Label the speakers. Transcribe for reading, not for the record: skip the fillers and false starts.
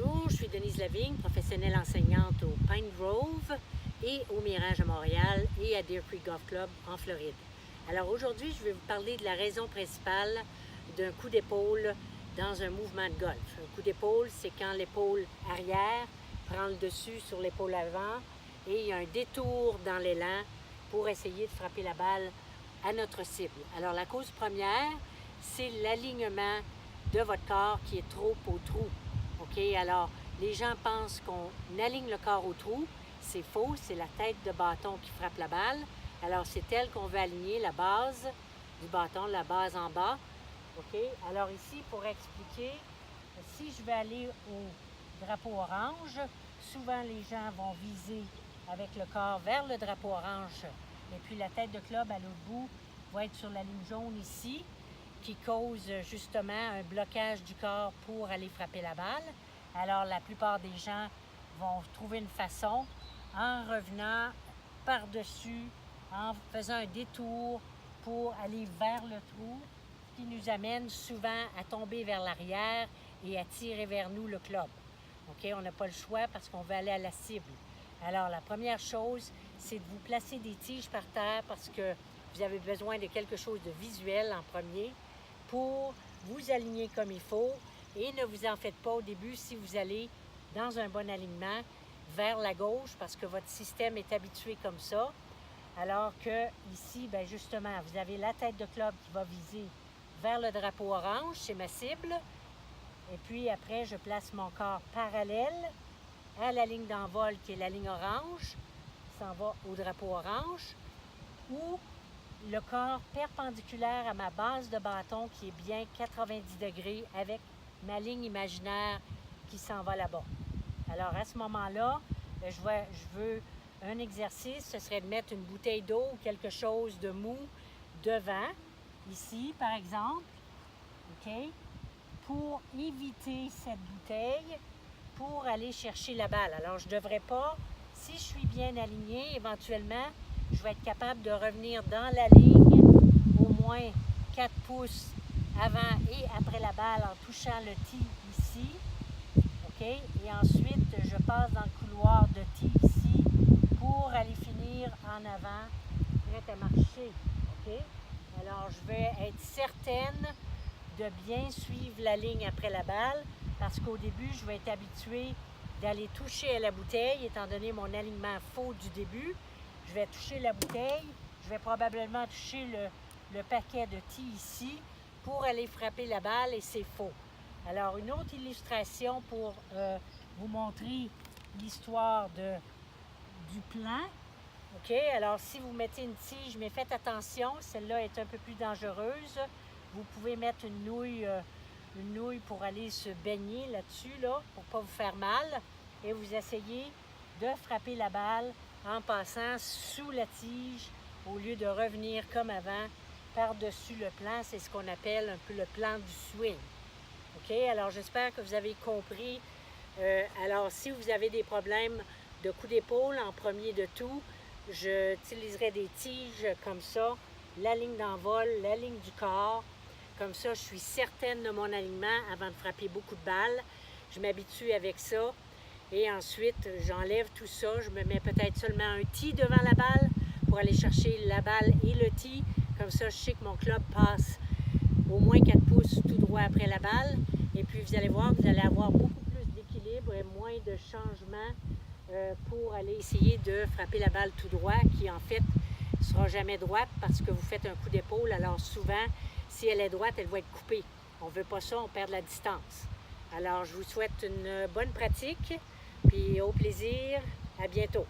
Speaker 1: Bonjour, je suis Denise Lavigne, professionnelle enseignante au Pine Grove et au Mirage à Montréal et à Deer Creek Golf Club en Floride. Alors aujourd'hui, je vais vous parler de la raison principale d'un coup d'épaule dans un mouvement de golf. Un coup d'épaule, c'est quand l'épaule arrière prend le dessus sur l'épaule avant et il y a un détour dans l'élan pour essayer de frapper la balle à notre cible. Alors la cause première, c'est l'alignement de votre corps qui est trop au trou. OK? Alors, les gens pensent qu'on aligne le corps au trou. C'est faux, c'est la tête de bâton qui frappe la balle. Alors, c'est elle qu'on veut aligner, la base du bâton, la base en bas. OK? Alors ici, pour expliquer, si je vais aller au drapeau orange, souvent les gens vont viser avec le corps vers le drapeau orange. Et puis la tête de club à l'autre bout va être sur la ligne jaune ici, qui cause justement un blocage du corps pour aller frapper la balle. Alors la plupart des gens vont trouver une façon en revenant par-dessus, en faisant un détour pour aller vers le trou, ce qui nous amène souvent à tomber vers l'arrière et à tirer vers nous le club. OK? On n'a pas le choix parce qu'on veut aller à la cible. Alors la première chose, c'est de vous placer des tiges par terre parce que vous avez besoin de quelque chose de visuel en premier pour vous aligner comme il faut et ne vous en faites pas au début si vous allez dans un bon alignement vers la gauche parce que votre système est habitué comme ça. Alors que ici, bien justement, vous avez la tête de club qui va viser vers le drapeau orange, c'est ma cible. Et puis après, je place mon corps parallèle à la ligne d'envol qui est la ligne orange, qui s'en va au drapeau orange, ou le corps perpendiculaire à ma base de bâton qui est bien 90 degrés avec ma ligne imaginaire qui s'en va là-bas. Alors à ce moment-là, je veux un exercice, ce serait de mettre une bouteille d'eau ou quelque chose de mou devant, ici par exemple, OK, pour éviter cette bouteille, pour aller chercher la balle. Alors je ne devrais pas, si je suis bien alignée, éventuellement, je vais être capable de revenir dans la ligne au moins 4 pouces avant et après la balle en touchant le tee ici. OK? Et ensuite, je passe dans le couloir de tee ici pour aller finir en avant, prête à marcher. OK? Alors, je vais être certaine de bien suivre la ligne après la balle parce qu'au début, je vais être habituée d'aller toucher à la bouteille étant donné mon alignement faux du début. Je vais toucher la bouteille, je vais probablement toucher le paquet de tee ici pour aller frapper la balle et c'est faux. Alors une autre illustration pour vous montrer l'histoire du plan. OK, alors si vous mettez une tige, mais faites attention, celle-là est un peu plus dangereuse. Vous pouvez mettre une nouille pour aller se baigner là-dessus, là, pour ne pas vous faire mal. Et vous essayez de frapper la balle en passant sous la tige au lieu de revenir comme avant par-dessus le plan. C'est ce qu'on appelle un peu le plan du swing. OK? Alors, j'espère que vous avez compris. Alors, si vous avez des problèmes de coup d'épaule en premier de tout, j'utiliserai des tiges comme ça, la ligne d'envol, la ligne du corps. Comme ça, je suis certaine de mon alignement avant de frapper beaucoup de balles. Je m'habitue avec ça. Et ensuite, j'enlève tout ça. Je me mets peut-être seulement un tee devant la balle pour aller chercher la balle et le tee. Comme ça, je sais que mon club passe au moins 4 pouces tout droit après la balle. Et puis, vous allez voir que vous allez avoir beaucoup plus d'équilibre et moins de changements pour aller essayer de frapper la balle tout droit, qui en fait ne sera jamais droite parce que vous faites un coup d'épaule. Alors souvent, si elle est droite, elle va être coupée. On ne veut pas ça, on perd de la distance. Alors, je vous souhaite une bonne pratique. Puis au plaisir, à bientôt.